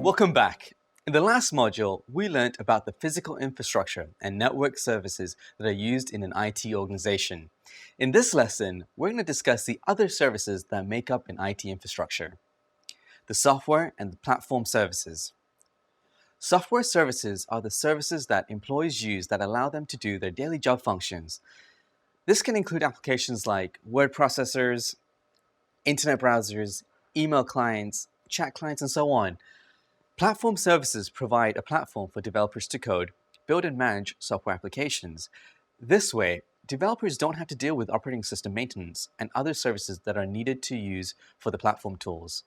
Welcome back. In the last module, we learned about the physical infrastructure and network services that are used in an IT organization. In this lesson, we're going to discuss the other services that make up an IT infrastructure: the software and the platform services. Software services are the services that employees use that allow them to do their daily job functions. This can include applications like word processors, internet browsers, email clients, chat clients, and so on. Platform services provide a platform for developers to code, build and manage software applications. This way, developers don't have to deal with operating system maintenance and other services that are needed to use for the platform tools.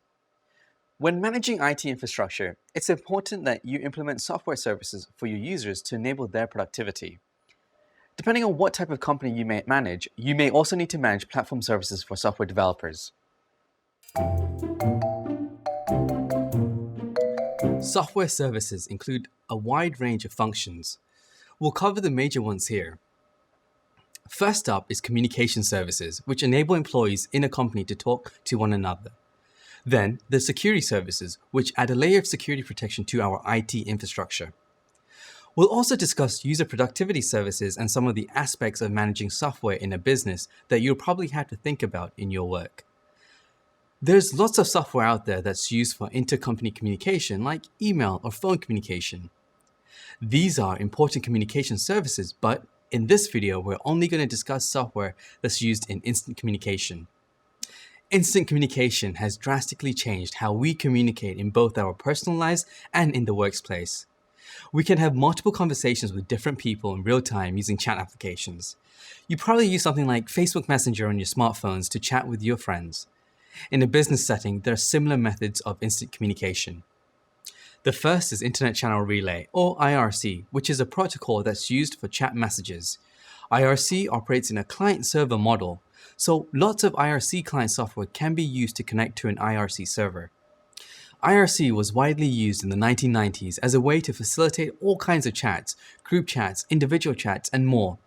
When managing IT infrastructure, it's important that you implement software services for your users to enable their productivity. Depending on what type of company you may manage, you may also need to manage platform services for software developers. Software services include a wide range of functions. We'll cover the major ones here. First up is communication services, which enable employees in a company to talk to one another. Then, there's security services, which add a layer of security protection to our IT infrastructure. We'll also discuss user productivity services and some of the aspects of managing software in a business that you'll probably have to think about in your work. There's lots of software out there that's used for intercompany communication, like email or phone communication. These are important communication services, but in this video, we're only going to discuss software that's used in instant communication. Instant communication has drastically changed how we communicate in both our personal lives and in the workplace. We can have multiple conversations with different people in real time using chat applications. You probably use something like Facebook Messenger on your smartphones to chat with your friends. In a business setting, there are similar methods of instant communication. The first is Internet Channel Relay, or IRC, which is a protocol that's used for chat messages. IRC operates in a client-server model, so lots of IRC client software can be used to connect to an IRC server. IRC was widely used in the 1990s as a way to facilitate all kinds of chats, group chats, individual chats, and more.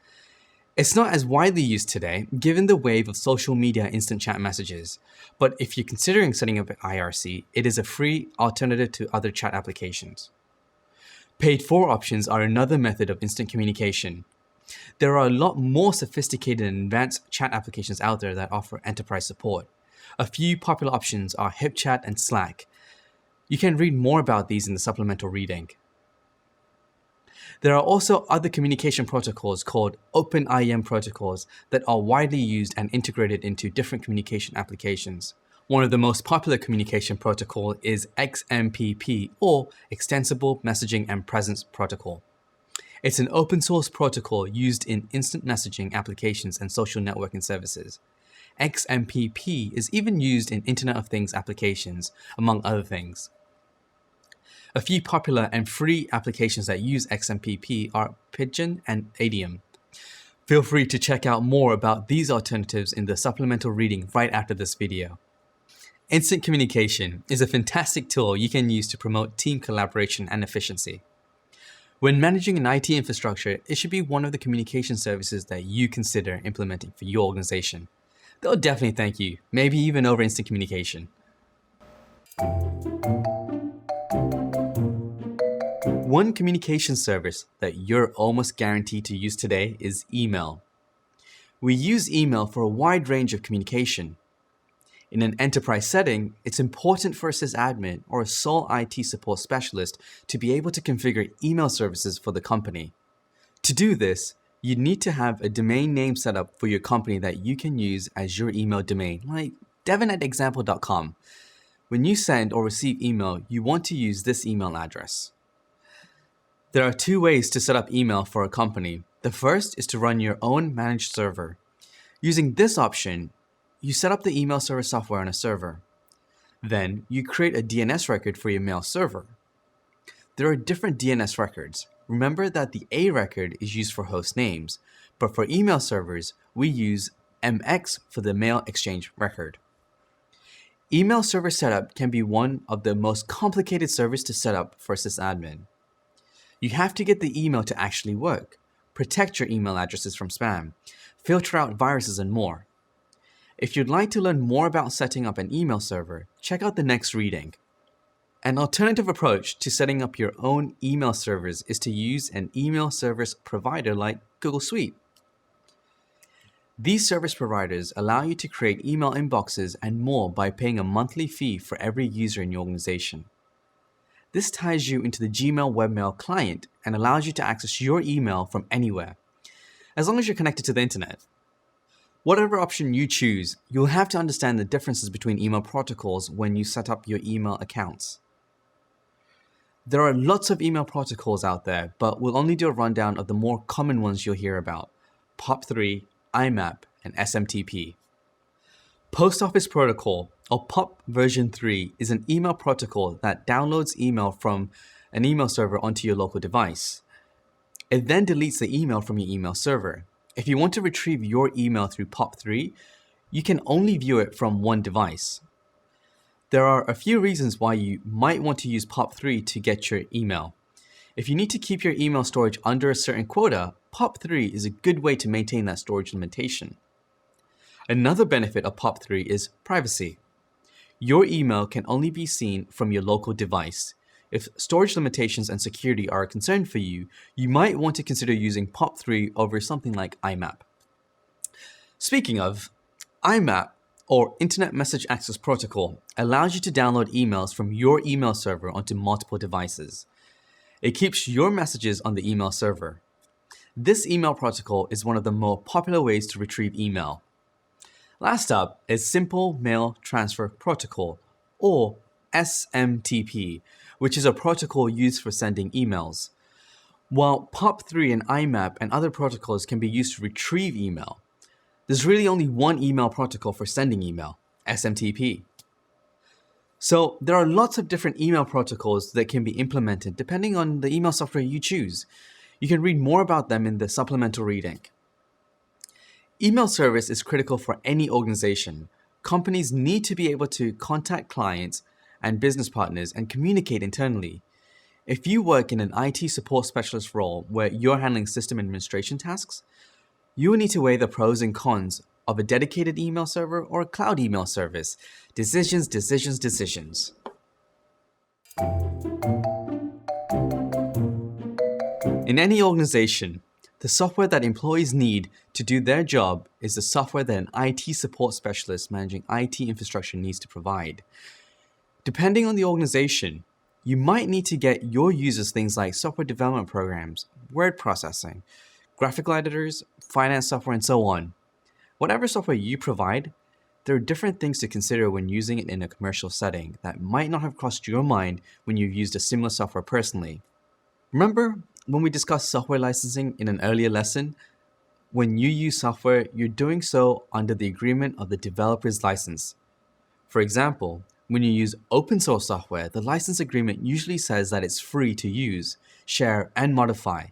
It's not as widely used today, given the wave of social media instant chat messages, but if you're considering setting up an IRC, it is a free alternative to other chat applications. Paid-for options are another method of instant communication. There are a lot more sophisticated and advanced chat applications out there that offer enterprise support. A few popular options are HipChat and Slack. You can read more about these in the supplemental reading. There are also other communication protocols called OpenIM protocols that are widely used and integrated into different communication applications. One of the most popular communication protocol is XMPP, or Extensible Messaging and Presence Protocol. It's an open source protocol used in instant messaging applications and social networking services. XMPP is even used in Internet of Things applications, among other things. A few popular and free applications that use XMPP are Pigeon and Adium. Feel free to check out more about these alternatives in the supplemental reading right after this video. Instant communication is a fantastic tool you can use to promote team collaboration and efficiency. When managing an IT infrastructure, it should be one of the communication services that you consider implementing for your organization. They'll definitely thank you, maybe even over instant communication. One communication service that you're almost guaranteed to use today is email. We use email for a wide range of communication. In an enterprise setting, it's important for a sysadmin or a sole IT support specialist to be able to configure email services for the company. To do this, you need to have a domain name set up for your company that you can use as your email domain, like devon@example.com. When you send or receive email, you want to use this email address. There are two ways to set up email for a company. The first is to run your own managed server. Using this option, you set up the email server software on a server. Then, you create a DNS record for your mail server. There are different DNS records. Remember that the A record is used for host names, but for email servers, we use MX for the mail exchange record. Email server setup can be one of the most complicated servers to set up for a sysadmin. You have to get the email to actually work, protect your email addresses from spam, filter out viruses, and more. If you'd like to learn more about setting up an email server, check out the next reading. An alternative approach to setting up your own email servers is to use an email service provider like Google Suite. These service providers allow you to create email inboxes and more by paying a monthly fee for every user in your organization. This ties you into the Gmail webmail client and allows you to access your email from anywhere, as long as you're connected to the internet. Whatever option you choose, you'll have to understand the differences between email protocols when you set up your email accounts. There are lots of email protocols out there, but we'll only do a rundown of the more common ones you'll hear about: POP3, IMAP, and SMTP. Post Office Protocol, or POP version 3, is an email protocol that downloads email from an email server onto your local device. It then deletes the email from your email server. If you want to retrieve your email through POP3, you can only view it from one device. There are a few reasons why you might want to use POP3 to get your email. If you need to keep your email storage under a certain quota, POP3 is a good way to maintain that storage limitation. Another benefit of POP3 is privacy. Your email can only be seen from your local device. If storage limitations and security are a concern for you, you might want to consider using POP3 over something like IMAP. Speaking of, IMAP, or Internet Message Access Protocol, allows you to download emails from your email server onto multiple devices. It keeps your messages on the email server. This email protocol is one of the more popular ways to retrieve email. Last up is Simple Mail Transfer Protocol, or SMTP, which is a protocol used for sending emails. While POP3 and IMAP and other protocols can be used to retrieve email, there's really only one email protocol for sending email, SMTP. So there are lots of different email protocols that can be implemented depending on the email software you choose. You can read more about them in the supplemental reading. Email service is critical for any organization. Companies need to be able to contact clients and business partners and communicate internally. If you work in an IT support specialist role where you're handling system administration tasks, you will need to weigh the pros and cons of a dedicated email server or a cloud email service. Decisions, decisions, decisions. In any organization, the software that employees need to do their job is the software that an IT support specialist managing IT infrastructure needs to provide. Depending on the organization, you might need to get your users things like software development programs, word processing, graphical editors, finance software, and so on. Whatever software you provide, there are different things to consider when using it in a commercial setting that might not have crossed your mind when you've used a similar software personally. Remember when we discussed software licensing in an earlier lesson? When you use software, you're doing so under the agreement of the developer's license. For example, when you use open source software, the license agreement usually says that it's free to use, share, and modify.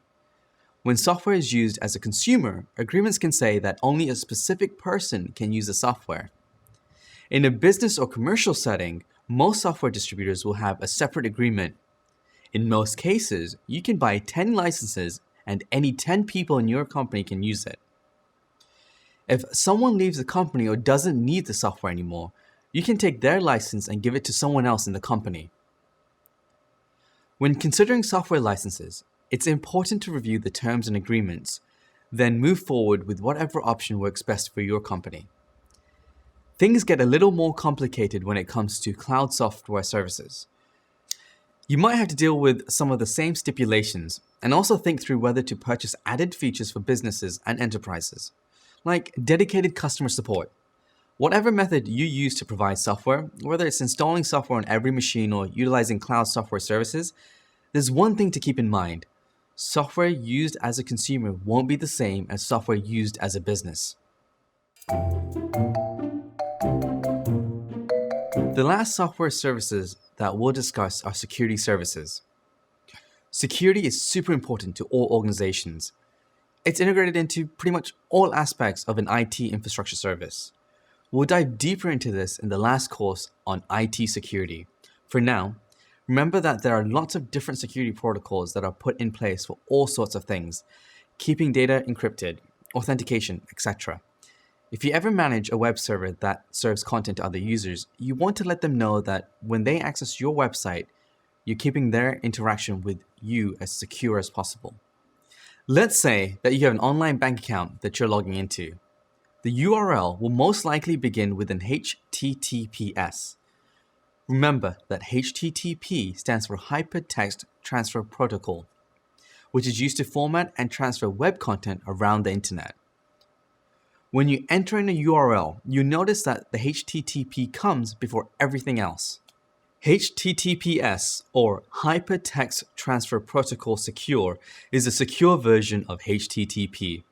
When software is used as a consumer, agreements can say that only a specific person can use the software. In a business or commercial setting, most software distributors will have a separate agreement. In most cases, you can buy 10 licenses and any 10 people in your company can use it. If someone leaves the company or doesn't need the software anymore, you can take their license and give it to someone else in the company. When considering software licenses, it's important to review the terms and agreements, then move forward with whatever option works best for your company. Things get a little more complicated when it comes to cloud software services. You might have to deal with some of the same stipulations and also think through whether to purchase added features for businesses and enterprises, like dedicated customer support. Whatever method you use to provide software, whether it's installing software on every machine or utilizing cloud software services, there's one thing to keep in mind. Software used as a consumer won't be the same as software used as a business. The last software services that we'll discuss are security services. Security is super important to all organizations. It's integrated into pretty much all aspects of an IT infrastructure service. We'll dive deeper into this in the last course on IT security. For now, remember that there are lots of different security protocols that are put in place for all sorts of things, keeping data encrypted, authentication, etc. If you ever manage a web server that serves content to other users, you want to let them know that when they access your website, you're keeping their interaction with you as secure as possible. Let's say that you have an online bank account that you're logging into. The URL will most likely begin with an HTTPS. Remember that HTTP stands for Hypertext Transfer Protocol, which is used to format and transfer web content around the internet. When you enter in a URL, you notice that the HTTP comes before everything else. HTTPS, or Hypertext Transfer Protocol Secure, is a secure version of HTTP.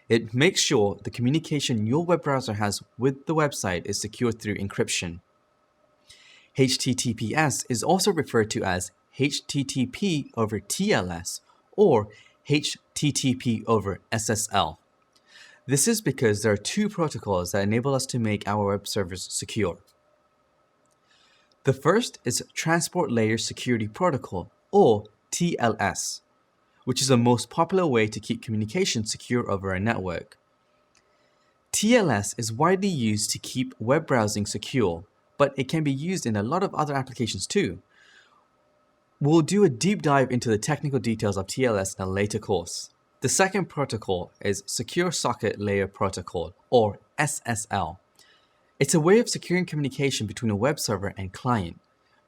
It makes sure the communication your web browser has with the website is secured through encryption. HTTPS is also referred to as HTTP over TLS or HTTP over SSL. This is because there are two protocols that enable us to make our web servers secure. The first is Transport Layer Security Protocol, or TLS, which is the most popular way to keep communication secure over a network. TLS is widely used to keep web browsing secure, but it can be used in a lot of other applications too. We'll do a deep dive into the technical details of TLS in a later course. The second protocol is Secure Socket Layer Protocol, or SSL. It's a way of securing communication between a web server and client,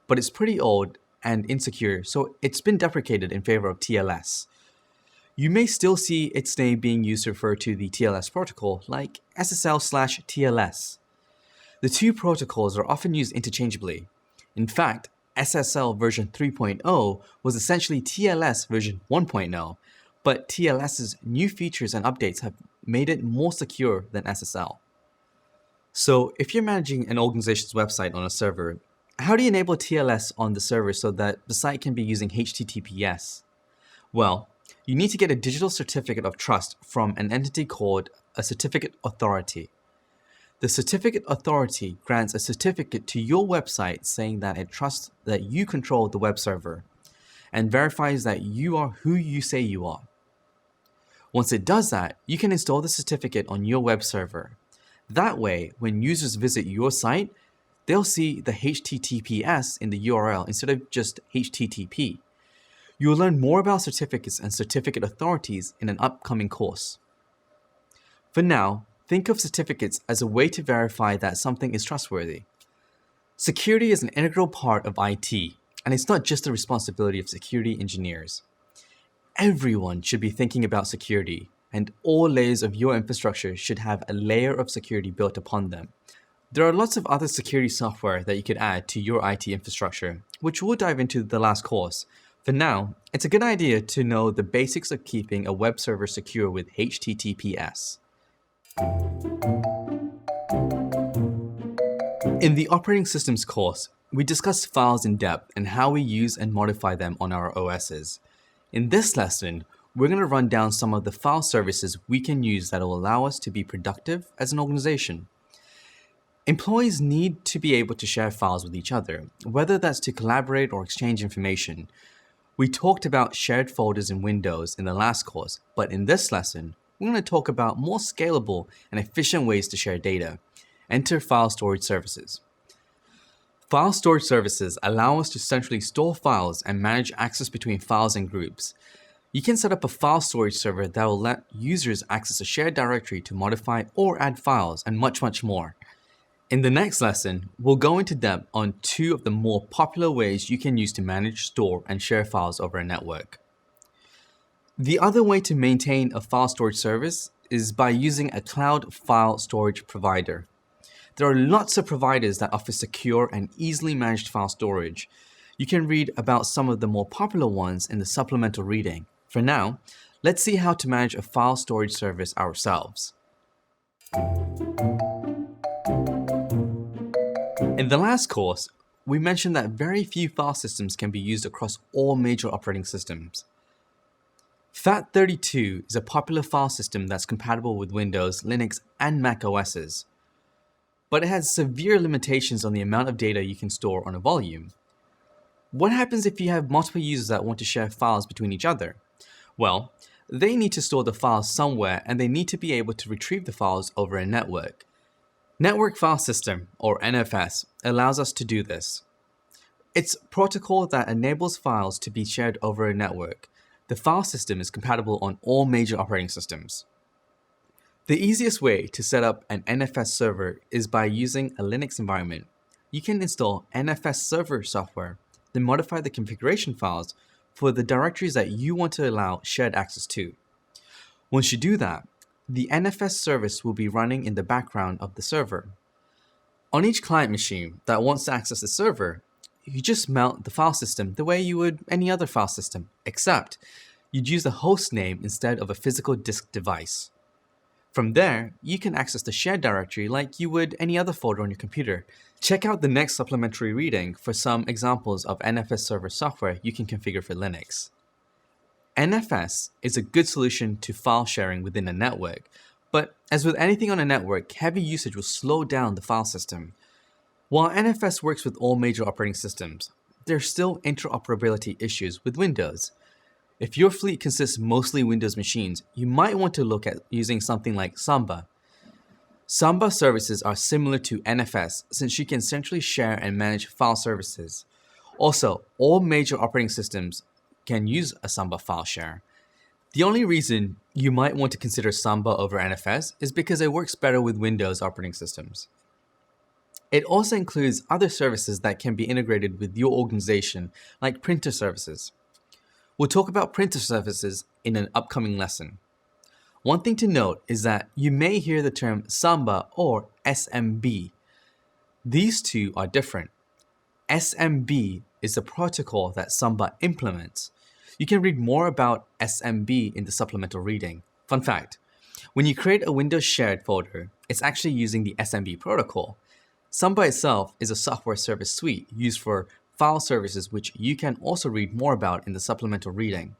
but it's pretty old and insecure, so it's been deprecated in favor of TLS. You may still see its name being used to refer to the TLS protocol, like SSL/TLS. The two protocols are often used interchangeably. In fact, SSL version 3.0 was essentially TLS version 1.0, but TLS's new features and updates have made it more secure than SSL. So if you're managing an organization's website on a server, how do you enable TLS on the server so that the site can be using HTTPS? Well, you need to get a digital certificate of trust from an entity called a certificate authority. The certificate authority grants a certificate to your website saying that it trusts that you control the web server and verifies that you are who you say you are. Once it does that, you can install the certificate on your web server. That way, when users visit your site, they'll see the HTTPS in the URL instead of just HTTP. You'll learn more about certificates and certificate authorities in an upcoming course. For now, think of certificates as a way to verify that something is trustworthy. Security is an integral part of IT, and it's not just the responsibility of security engineers. Everyone should be thinking about security, and all layers of your infrastructure should have a layer of security built upon them. There are lots of other security software that you could add to your IT infrastructure, which we'll dive into the last course. For now, it's a good idea to know the basics of keeping a web server secure with HTTPS. In the operating systems course, we discussed files in depth and how we use and modify them on our OSs. In this lesson, we're going to run down some of the file services we can use that will allow us to be productive as an organization. Employees need to be able to share files with each other, whether that's to collaborate or exchange information. We talked about shared folders in Windows in the last course, but in this lesson, we're going to talk about more scalable and efficient ways to share data. Enter file storage services. File storage services allow us to centrally store files and manage access between files and groups. You can set up a file storage server that will let users access a shared directory to modify or add files, and much more. In the next lesson, we'll go into depth on two of the more popular ways you can use to manage, store, and share files over a network. The other way to maintain a file storage service is by using a cloud file storage provider. There are lots of providers that offer secure and easily managed file storage. You can read about some of the more popular ones in the supplemental reading. For now, let's see how to manage a file storage service ourselves. In the last course, we mentioned that very few file systems can be used across all major operating systems. FAT32 is a popular file system that's compatible with Windows, Linux, and Mac OSs. But it has severe limitations on the amount of data you can store on a volume. What happens if you have multiple users that want to share files between each other? Well, They need to store the files somewhere and they need to be able to retrieve the files over a network. Network File System, or NFS, allows us to do this. It's a protocol that enables files to be shared over a network. The file system is compatible on all major operating systems. The easiest way to set up an NFS server is by using a Linux environment. You can install NFS server software, then modify the configuration files for the directories that you want to allow shared access to. Once you do that, the NFS service will be running in the background of the server. On each client machine that wants to access the server, you just mount the file system the way you would any other file system, except you'd use the host name instead of a physical disk device. From there, you can access the shared directory like you would any other folder on your computer. Check out the next supplementary reading for some examples of NFS server software you can configure for Linux. NFS is a good solution to file sharing within a network, but as with anything on a network, heavy usage will slow down the file system. While NFS works with all major operating systems, there are still interoperability issues with Windows. If your fleet consists mostly Windows machines, you might want to look at using something like Samba. Samba services are similar to NFS since you can centrally share and manage file services. Also, all major operating systems can use a Samba file share. The only reason you might want to consider Samba over NFS is because it works better with Windows operating systems. It also includes other services that can be integrated with your organization, like printer services. We'll talk about printer services in an upcoming lesson. One thing to note is that you may hear the term Samba or SMB. These two are different. SMB is the protocol that Samba implements. You can read more about SMB in the supplemental reading. Fun fact, when you create a Windows shared folder, it's actually using the SMB protocol. Samba itself is a software service suite used for file services, which you can also read more about in the supplemental reading.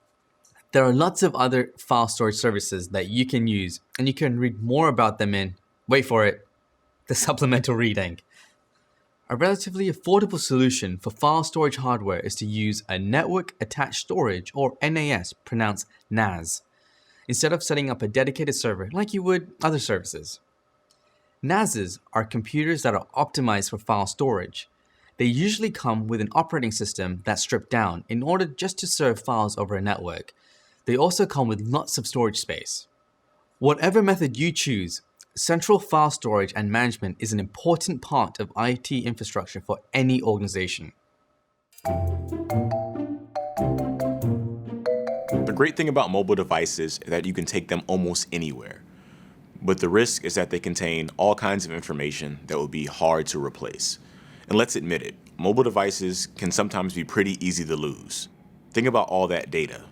There are lots of other file storage services that you can use, and you can read more about them in, wait for it, the supplemental reading. A relatively affordable solution for file storage hardware is to use a network attached storage, or NAS, pronounced NAS, instead of setting up a dedicated server like you would other services. NASs are computers that are optimized for file storage. They usually come with an operating system that's stripped down in order just to serve files over a network. They also come with lots of storage space. Whatever method you choose, central file storage and management is an important part of IT infrastructure for any organization. The great thing about mobile devices is that you can take them almost anywhere. But the risk is that they contain all kinds of information that will be hard to replace. And let's admit it, mobile devices can sometimes be pretty easy to lose. Think about all that data.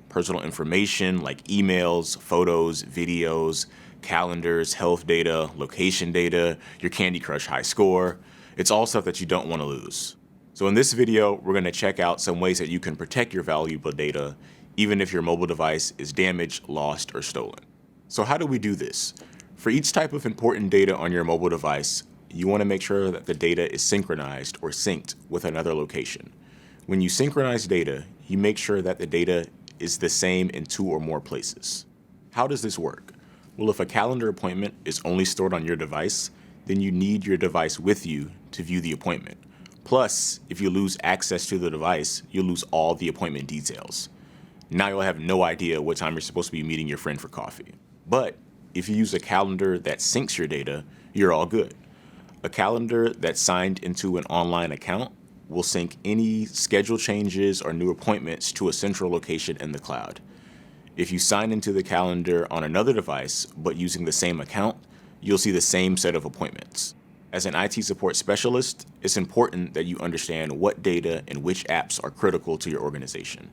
Personal information like emails, photos, videos, calendars, health data, location data, your Candy Crush high score. It's all stuff that you don't want to lose. So in this video, we're going to check out some ways that you can protect your valuable data, even if your mobile device is damaged, lost, or stolen. So how do we do this? For each type of important data on your mobile device, you want to make sure that the data is synchronized or synced with another location. When you synchronize data, you make sure that the data is the same in 2 or more places. How does this work? Well, if a calendar appointment is only stored on your device, then you need your device with you to view the appointment. Plus, if you lose access to the device, you'll lose all the appointment details. Now you'll have no idea what time you're supposed to be meeting your friend for coffee. But if you use a calendar that syncs your data, you're all good. A calendar that's signed into an online account will sync any schedule changes or new appointments to a central location in the cloud. If you sign into the calendar on another device, but using the same account, you'll see the same set of appointments. As an IT support specialist, it's important that you understand what data and which apps are critical to your organization,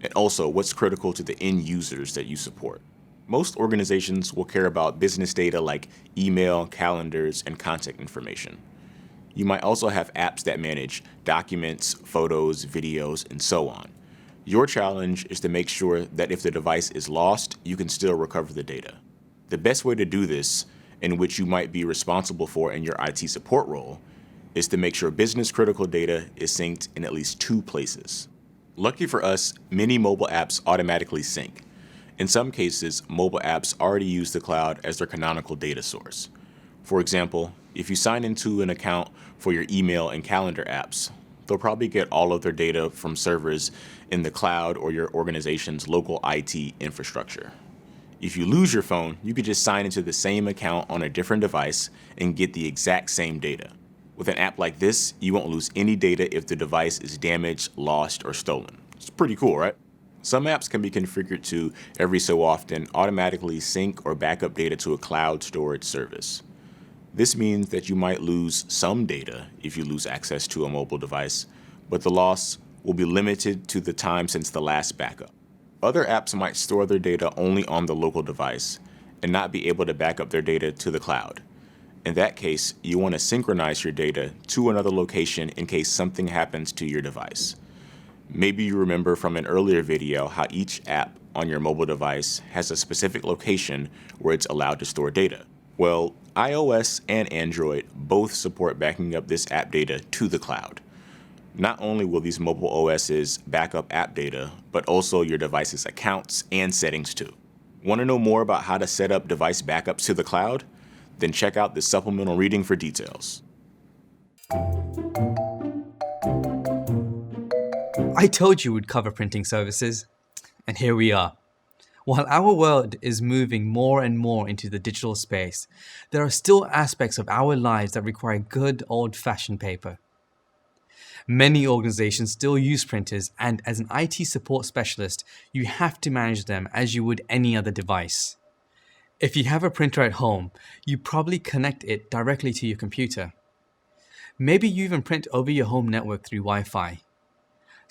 and also what's critical to the end users that you support. Most organizations will care about business data like email, calendars, and contact information. You might also have apps that manage documents, photos, videos, and so on. Your challenge is to make sure that if the device is lost, you can still recover the data. The best way to do this, and which you might be responsible for in your IT support role, is to make sure business-critical data is synced in at least 2 places. Lucky for us, many mobile apps automatically sync. In some cases, mobile apps already use the cloud as their canonical data source. For example, if you sign into an account for your email and calendar apps, they'll probably get all of their data from servers in the cloud or your organization's local IT infrastructure. If you lose your phone, you could just sign into the same account on a different device and get the exact same data. With an app like this, you won't lose any data if the device is damaged, lost, or stolen. It's pretty cool, right? Some apps can be configured to, every so often, automatically sync or backup data to a cloud storage service. This means that you might lose some data if you lose access to a mobile device, but the loss will be limited to the time since the last backup. Other apps might store their data only on the local device and not be able to back up their data to the cloud. In that case, you want to synchronize your data to another location in case something happens to your device. Maybe you remember from an earlier video how each app on your mobile device has a specific location where it's allowed to store data. Well, iOS and Android both support backing up this app data to the cloud. Not only will these mobile OSs back up app data, but also your device's accounts and settings too. Want to know more about how to set up device backups to the cloud? Then check out this supplemental reading for details. I told you we'd cover printing services, and here we are. While our world is moving more and more into the digital space, there are still aspects of our lives that require good old-fashioned paper. Many organizations still use printers, and as an IT support specialist, you have to manage them as you would any other device. If you have a printer at home, you probably connect it directly to your computer. Maybe you even print over your home network through Wi-Fi.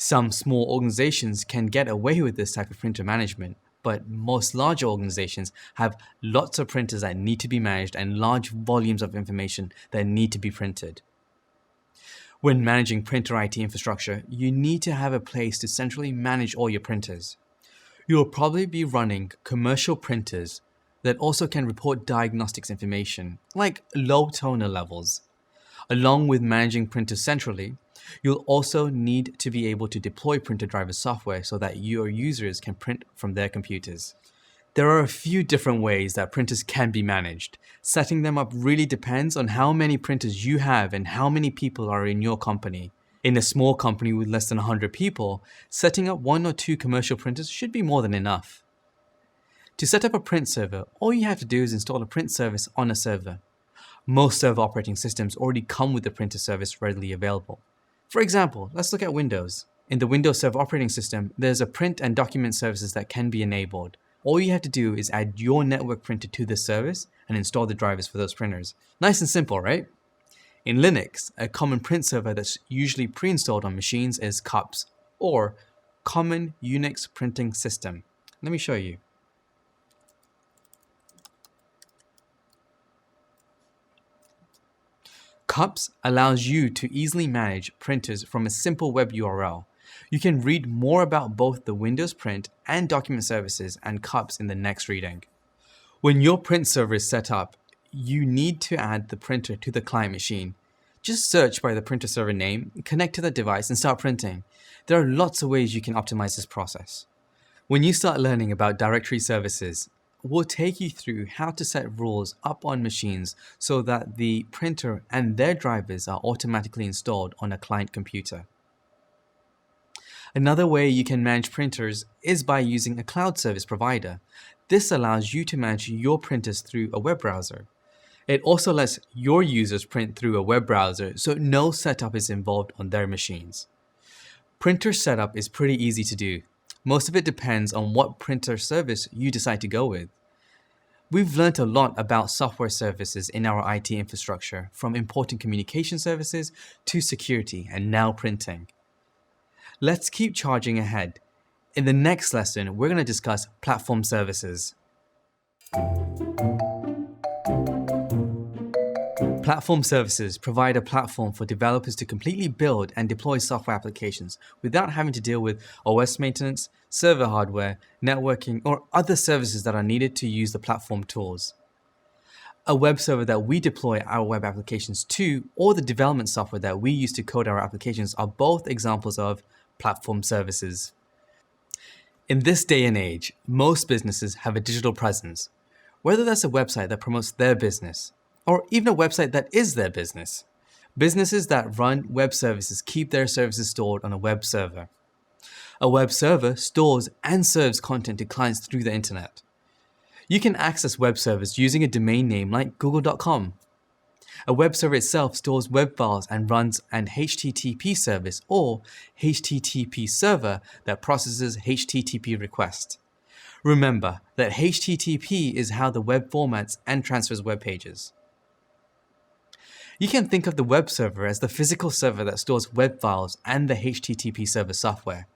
Some small organizations can get away with this type of printer management, but most larger organizations have lots of printers that need to be managed and large volumes of information that need to be printed. When managing printer IT infrastructure, you need to have a place to centrally manage all your printers. You'll probably be running commercial printers that also can report diagnostics information, like low toner levels. Along with managing printers centrally, you'll also need to be able to deploy printer driver software so that your users can print from their computers. There are a few different ways that printers can be managed. Setting them up really depends on how many printers you have and how many people are in your company. In a small company with less than 100 people, setting up 1 or 2 commercial printers should be more than enough. To set up a print server, all you have to do is install a print service on a server. Most server operating systems already come with the printer service readily available. For example, let's look at Windows. In the Windows Server operating system, there's a print and document services that can be enabled. All you have to do is add your network printer to this service and install the drivers for those printers. Nice and simple, right? In Linux, a common print server that's usually pre-installed on machines is CUPS, or Common Unix Printing System. Let me show you. CUPS allows you to easily manage printers from a simple web URL. You can read more about both the Windows Print and document services and CUPS in the next reading. When your print server is set up, you need to add the printer to the client machine. Just search by the printer server name, connect to the device, and start printing. There are lots of ways you can optimize this process. When you start learning about directory services, we'll take you through how to set rules up on machines so that the printer and their drivers are automatically installed on a client computer. Another way you can manage printers is by using a cloud service provider. This allows you to manage your printers through a web browser. It also lets your users print through a web browser, so no setup is involved on their machines. Printer setup is pretty easy to do. Most of it depends on what printer service you decide to go with. We've learned a lot about software services in our IT infrastructure, from important communication services to security and now printing. Let's keep charging ahead. In the next lesson, we're going to discuss platform services. Platform services provide a platform for developers to completely build and deploy software applications without having to deal with OS maintenance, server hardware, networking, or other services that are needed to use the platform tools. A web server that we deploy our web applications to, or the development software that we use to code our applications, are both examples of platform services. In this day and age, most businesses have a digital presence, whether that's a website that promotes their business, or even a website that is their business. Businesses that run web services keep their services stored on a web server. A web server stores and serves content to clients through the internet. You can access web servers using a domain name like google.com. A web server itself stores web files and runs an HTTP service or HTTP server that processes HTTP requests. Remember that HTTP is how the web formats and transfers web pages. You can think of the web server as the physical server that stores web files and the HTTP server software.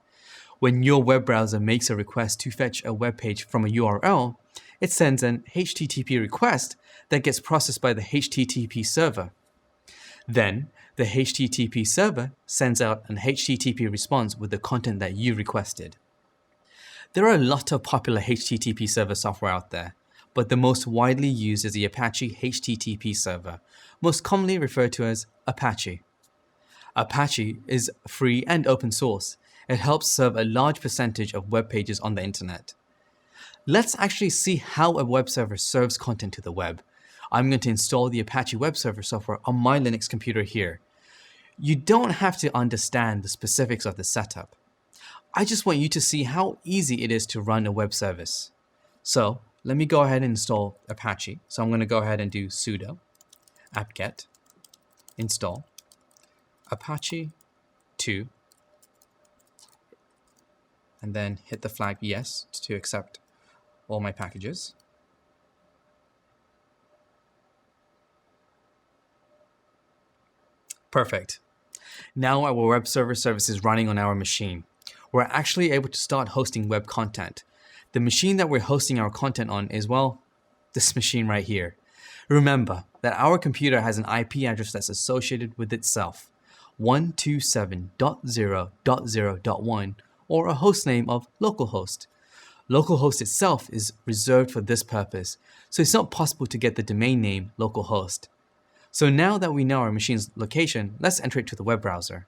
When your web browser makes a request to fetch a web page from a URL, it sends an HTTP request that gets processed by the HTTP server. Then, the HTTP server sends out an HTTP response with the content that you requested. There are a lot of popular HTTP server software out there, but the most widely used is the Apache HTTP server, most commonly referred to as Apache. Apache is free and open source. It helps serve a large percentage of web pages on the internet. Let's actually see how a web server serves content to the web. I'm going to install the Apache web server software on my Linux computer here. You don't have to understand the specifics of the setup. I just want you to see how easy it is to run a web service. So let me go ahead and install Apache. So I'm going to go ahead and do sudo apt-get install Apache 2 and then hit the flag yes to accept all my packages. Perfect. Now our web server service is running on our machine. We're actually able to start hosting web content. The machine that we're hosting our content on is, well, this machine right here. Remember that our computer has an IP address that's associated with itself, 127.0.0.1, or a host name of localhost. Localhost itself is reserved for this purpose, so it's not possible to get the domain name localhost. So now that we know our machine's location, let's enter it to the web browser.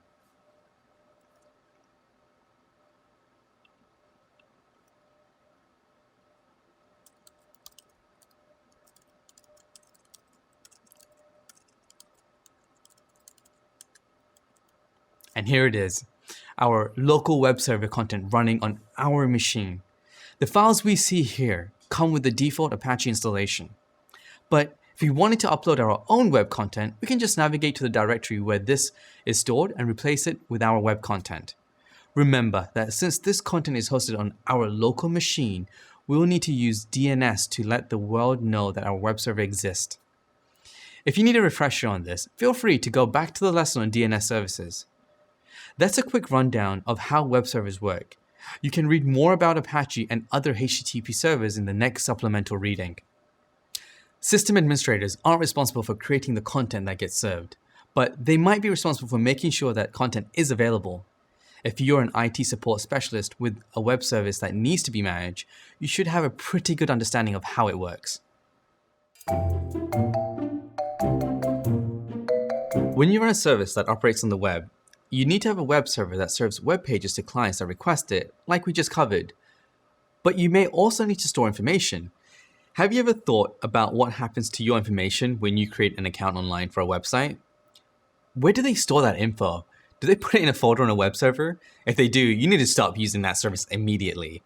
And here it is, our local web server content running on our machine. The files we see here come with the default Apache installation. But if we wanted to upload our own web content, we can just navigate to the directory where this is stored and replace it with our web content. Remember that since this content is hosted on our local machine, we will need to use DNS to let the world know that our web server exists. If you need a refresher on this, feel free to go back to the lesson on DNS services. That's a quick rundown of how web servers work. You can read more about Apache and other HTTP servers in the next supplemental reading. System administrators aren't responsible for creating the content that gets served, but they might be responsible for making sure that content is available. If you're an IT support specialist with a web service that needs to be managed, you should have a pretty good understanding of how it works. When you run a service that operates on the web, you need to have a web server that serves web pages to clients that request it, like we just covered. But you may also need to store information. Have you ever thought about what happens to your information when you create an account online for a website? Where do they store that info? Do they put it in a folder on a web server? If they do, you need to stop using that service immediately.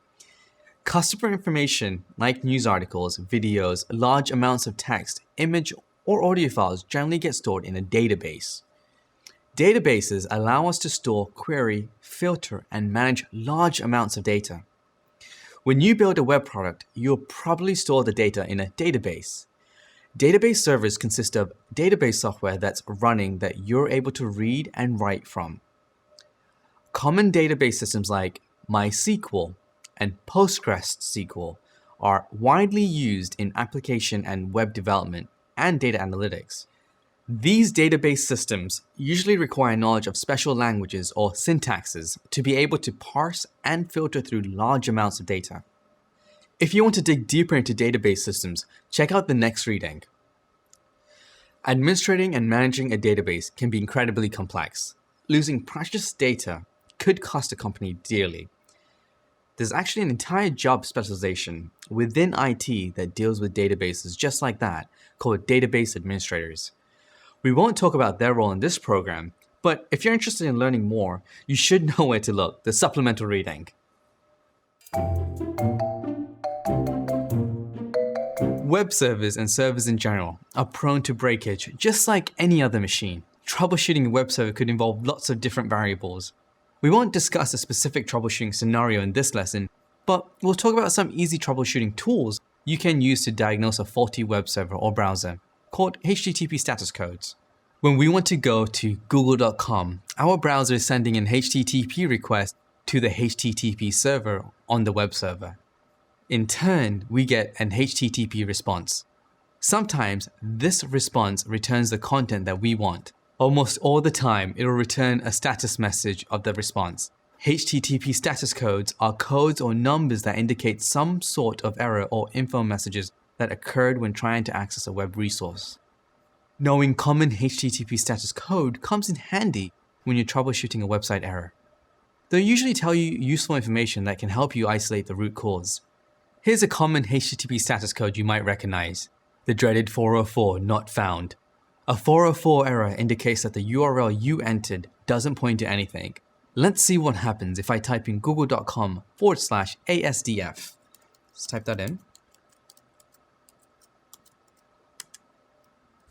Customer information, like news articles, videos, large amounts of text, image, or audio files generally get stored in a database. Databases allow us to store, query, filter, and manage large amounts of data. When you build a web product, you'll probably store the data in a database. Database servers consist of database software that's running that you're able to read and write from. Common database systems like MySQL and PostgreSQL are widely used in application and web development and data analytics. These database systems usually require knowledge of special languages or syntaxes to be able to parse and filter through large amounts of data. If you want to dig deeper into database systems, check out the next reading. Administrating and managing a database can be incredibly complex. Losing precious data could cost a company dearly. There's actually an entire job specialization within IT that deals with databases just like that, called database administrators. We won't talk about their role in this program, but if you're interested in learning more, you should know where to look, the supplemental reading. Web servers and servers in general are prone to breakage just like any other machine. Troubleshooting a web server could involve lots of different variables. We won't discuss a specific troubleshooting scenario in this lesson, but we'll talk about some easy troubleshooting tools you can use to diagnose a faulty web server or browser, called HTTP status codes. When we want to go to google.com, our browser is sending an HTTP request to the HTTP server on the web server. In turn, we get an HTTP response. Sometimes this response returns the content that we want. Almost all the time, it will return a status message of the response. HTTP status codes are codes or numbers that indicate some sort of error or info messages that occurred when trying to access a web resource. Knowing common HTTP status code comes in handy when you're troubleshooting a website error. They'll usually tell you useful information that can help you isolate the root cause. Here's a common HTTP status code you might recognize: the dreaded 404 not found. A 404 error indicates that the URL you entered doesn't point to anything. Let's see what happens if I type in google.com/ASDF. Let's type that in.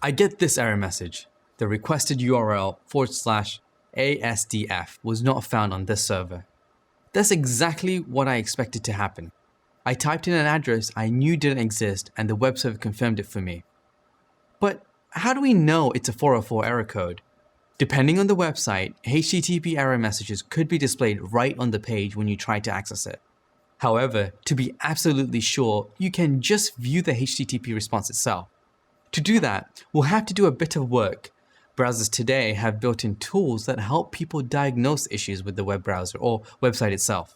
I get this error message: the requested URL/ASDF was not found on this server. That's exactly what I expected to happen. I typed in an address I knew didn't exist and the web server confirmed it for me. But how do we know it's a 404 error code? Depending on the website, HTTP error messages could be displayed right on the page when you try to access it. However, to be absolutely sure, you can just view the HTTP response itself. To do that, we'll have to do a bit of work. Browsers today have built-in tools that help people diagnose issues with the web browser or website itself.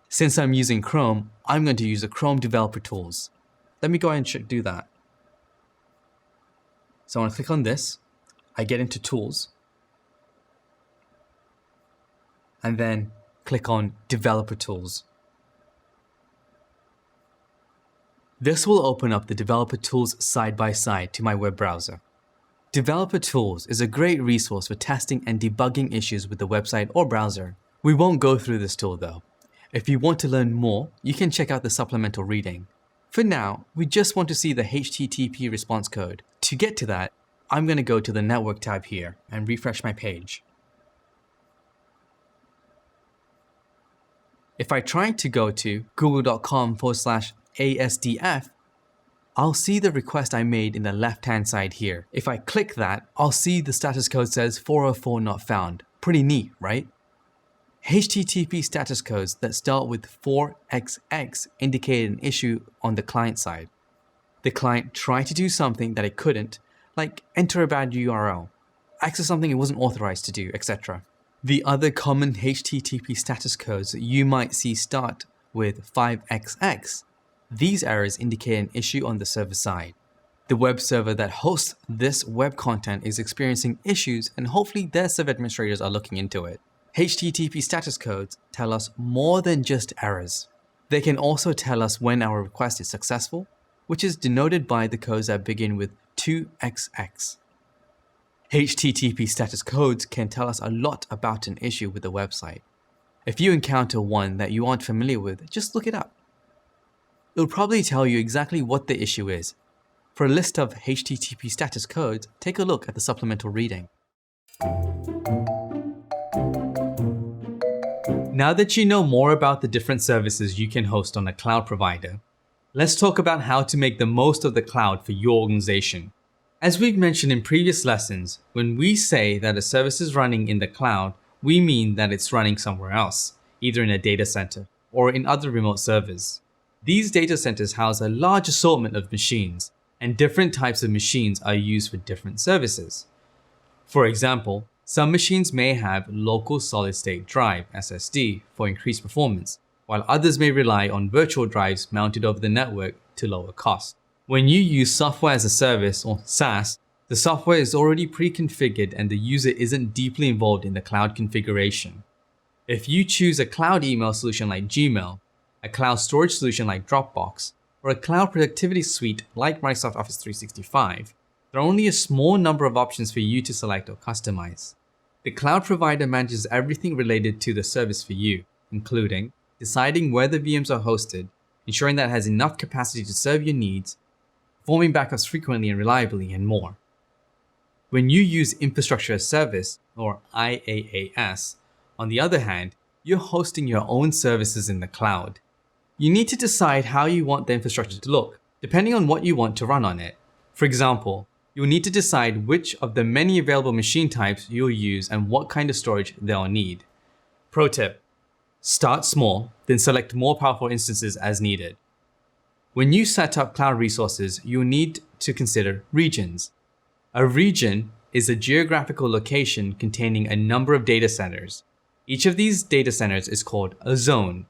Since I'm using Chrome, I'm going to use the Chrome Developer Tools. Let me go ahead and do that. So I want to click on this, I get into Tools, and then click on Developer Tools. This will open up the Developer Tools side by side to my web browser. Developer Tools is a great resource for testing and debugging issues with the website or browser. We won't go through this tool though. If you want to learn more, you can check out the supplemental reading. For now, we just want to see the HTTP response code. To get to that, I'm going to go to the Network tab here and refresh my page. If I try to go to google.com/ASDF, I'll see the request I made in the left-hand side here. If I click that, I'll see the status code says 404 not found. Pretty neat, right? HTTP status codes that start with 4XX indicate an issue on the client side. The client tried to do something that it couldn't, like enter a bad URL, access something it wasn't authorized to do, etc. The other common HTTP status codes that you might see start with 5XX. These errors indicate an issue on the server side. The web server that hosts this web content is experiencing issues, and hopefully their server administrators are looking into it. HTTP status codes tell us more than just errors. They can also tell us when our request is successful, which is denoted by the codes that begin with 2XX. HTTP status codes can tell us a lot about an issue with the website. If you encounter one that you aren't familiar with, just look it up. It'll probably tell you exactly what the issue is. For a list of HTTP status codes, take a look at the supplemental reading. Now that you know more about the different services you can host on a cloud provider, let's talk about how to make the most of the cloud for your organization. As we've mentioned in previous lessons, when we say that a service is running in the cloud, we mean that it's running somewhere else, either in a data center or in other remote servers. These data centers house a large assortment of machines, and different types of machines are used for different services. For example, some machines may have local solid-state drive (SSD) for increased performance, while others may rely on virtual drives mounted over the network to lower cost. When you use software as a service or SaaS, the software is already pre-configured and the user isn't deeply involved in the cloud configuration. If you choose a cloud email solution like Gmail, a cloud storage solution like Dropbox, or a cloud productivity suite like Microsoft Office 365, there are only a small number of options for you to select or customize. The cloud provider manages everything related to the service for you, including deciding where the VMs are hosted, ensuring that it has enough capacity to serve your needs, performing backups frequently and reliably, and more. When you use Infrastructure as Service, or IaaS, on the other hand, you're hosting your own services in the cloud. You need to decide how you want the infrastructure to look, depending on what you want to run on it. For example, you'll need to decide which of the many available machine types you'll use and what kind of storage they'll need. Pro tip: start small, then select more powerful instances as needed. When you set up cloud resources, you'll need to consider regions. A region is a geographical location containing a number of data centers. Each of these data centers is called a zone,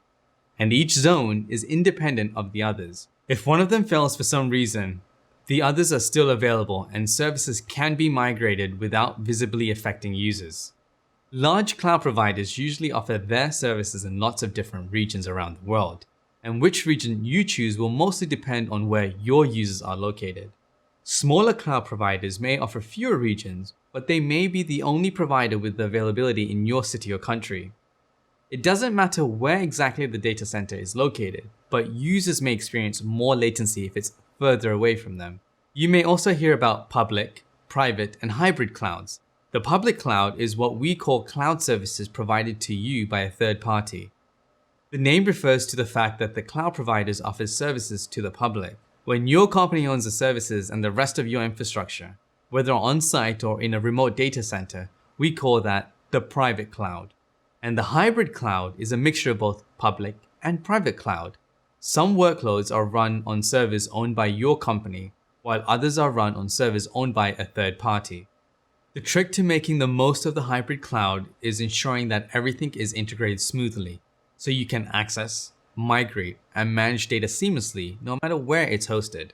and each zone is independent of the others. If one of them fails for some reason, the others are still available and services can be migrated without visibly affecting users. Large cloud providers usually offer their services in lots of different regions around the world, and which region you choose will mostly depend on where your users are located. Smaller cloud providers may offer fewer regions, but they may be the only provider with the availability in your city or country. It doesn't matter where exactly the data center is located, but users may experience more latency if it's further away from them. You may also hear about public, private, and hybrid clouds. The public cloud is what we call cloud services provided to you by a third party. The name refers to the fact that the cloud providers offer services to the public. When your company owns the services and the rest of your infrastructure, whether on-site or in a remote data center, we call that the private cloud. And the hybrid cloud is a mixture of both public and private cloud. Some workloads are run on servers owned by your company, while others are run on servers owned by a third party. The trick to making the most of the hybrid cloud is ensuring that everything is integrated smoothly, so you can access, migrate, and manage data seamlessly no matter where it's hosted.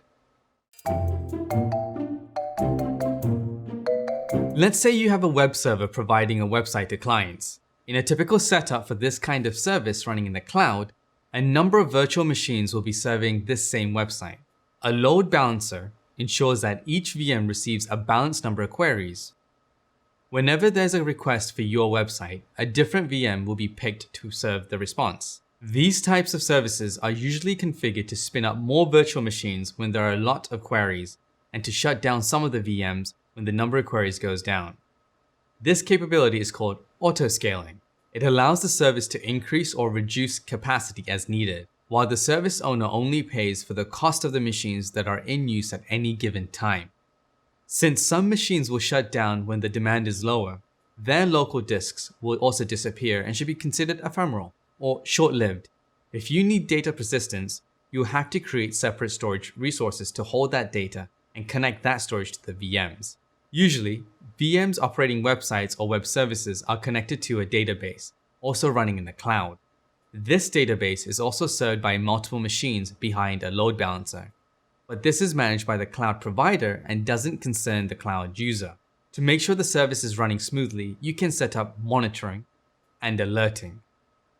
Let's say you have a web server providing a website to clients. In a typical setup for this kind of service running in the cloud, a number of virtual machines will be serving this same website. A load balancer ensures that each VM receives a balanced number of queries. Whenever there's a request for your website, a different VM will be picked to serve the response. These types of services are usually configured to spin up more virtual machines when there are a lot of queries, and to shut down some of the VMs when the number of queries goes down. This capability is called auto-scaling. It allows the service to increase or reduce capacity as needed, while the service owner only pays for the cost of the machines that are in use at any given time. Since some machines will shut down when the demand is lower, their local disks will also disappear and should be considered ephemeral or short-lived. If you need data persistence, you'll have to create separate storage resources to hold that data and connect that storage to the VMs. Usually, VMs operating websites or web services are connected to a database, also running in the cloud. This database is also served by multiple machines behind a load balancer, but this is managed by the cloud provider and doesn't concern the cloud user. To make sure the service is running smoothly, you can set up monitoring and alerting.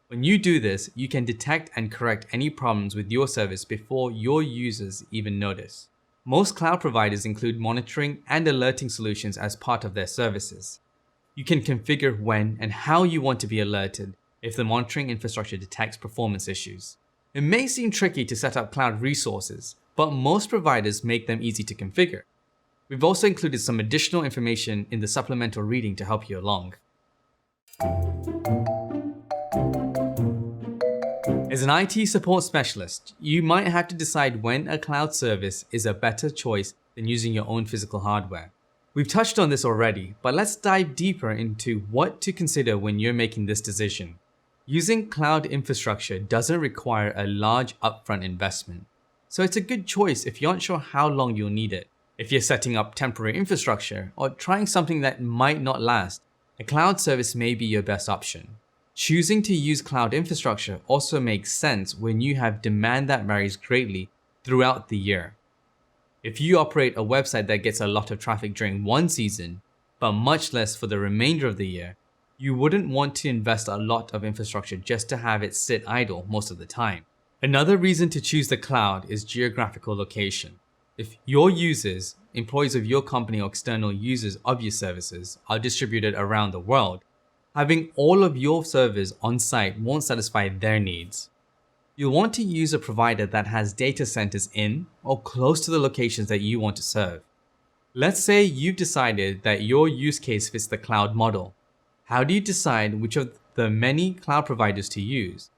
When you do this, you can detect and correct any problems with your service before your users even notice. Most cloud providers include monitoring and alerting solutions as part of their services. You can configure when and how you want to be alerted if the monitoring infrastructure detects performance issues. It may seem tricky to set up cloud resources, but most providers make them easy to configure. We've also included some additional information in the supplemental reading to help you along. As an IT support specialist, you might have to decide when a cloud service is a better choice than using your own physical hardware. We've touched on this already, but let's dive deeper into what to consider when you're making this decision. Using cloud infrastructure doesn't require a large upfront investment, so it's a good choice if you aren't sure how long you'll need it. If you're setting up temporary infrastructure or trying something that might not last, a cloud service may be your best option. Choosing to use cloud infrastructure also makes sense when you have demand that varies greatly throughout the year. If you operate a website that gets a lot of traffic during one season, but much less for the remainder of the year, you wouldn't want to invest a lot of infrastructure just to have it sit idle most of the time. Another reason to choose the cloud is geographical location. If your users, employees of your company or external users of your services are distributed around the world, having all of your servers on site won't satisfy their needs. You'll want to use a provider that has data centers in or close to the locations that you want to serve. Let's say you've decided that your use case fits the cloud model. How do you decide which of the many cloud providers to use?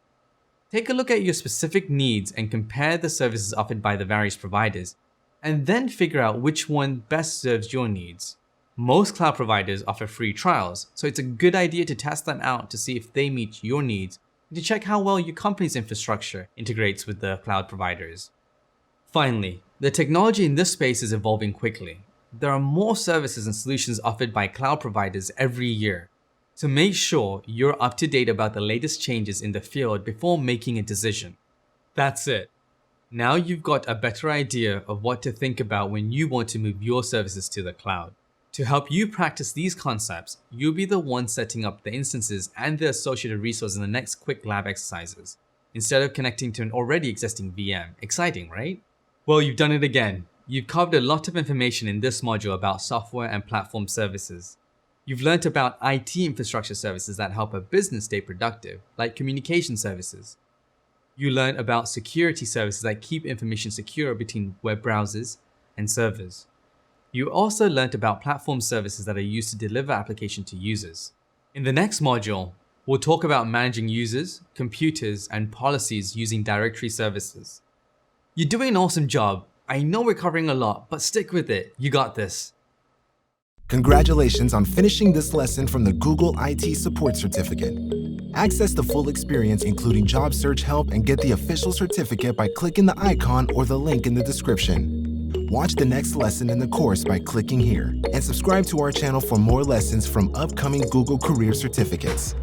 Take a look at your specific needs and compare the services offered by the various providers, and then figure out which one best serves your needs. Most cloud providers offer free trials, so it's a good idea to test them out to see if they meet your needs and to check how well your company's infrastructure integrates with the cloud providers. Finally, the technology in this space is evolving quickly. There are more services and solutions offered by cloud providers every year. So make sure you're up to date about the latest changes in the field before making a decision. That's it. Now you've got a better idea of what to think about when you want to move your services to the cloud. To help you practice these concepts, you'll be the one setting up the instances and the associated resources in the next quick lab exercises, instead of connecting to an already existing VM. Exciting, right? Well, you've done it again. You've covered a lot of information in this module about software and platform services. You've learned about IT infrastructure services that help a business stay productive, like communication services. You learned about security services that keep information secure between web browsers and servers. You also learned about platform services that are used to deliver application to users. In the next module, we'll talk about managing users, computers, and policies using directory services. You're doing an awesome job. I know we're covering a lot, but stick with it. You got this. Congratulations on finishing this lesson from the Google IT Support Certificate. Access the full experience, including job search help, and get the official certificate by clicking the icon or the link in the description. Watch the next lesson in the course by clicking here, and subscribe to our channel for more lessons from upcoming Google Career Certificates.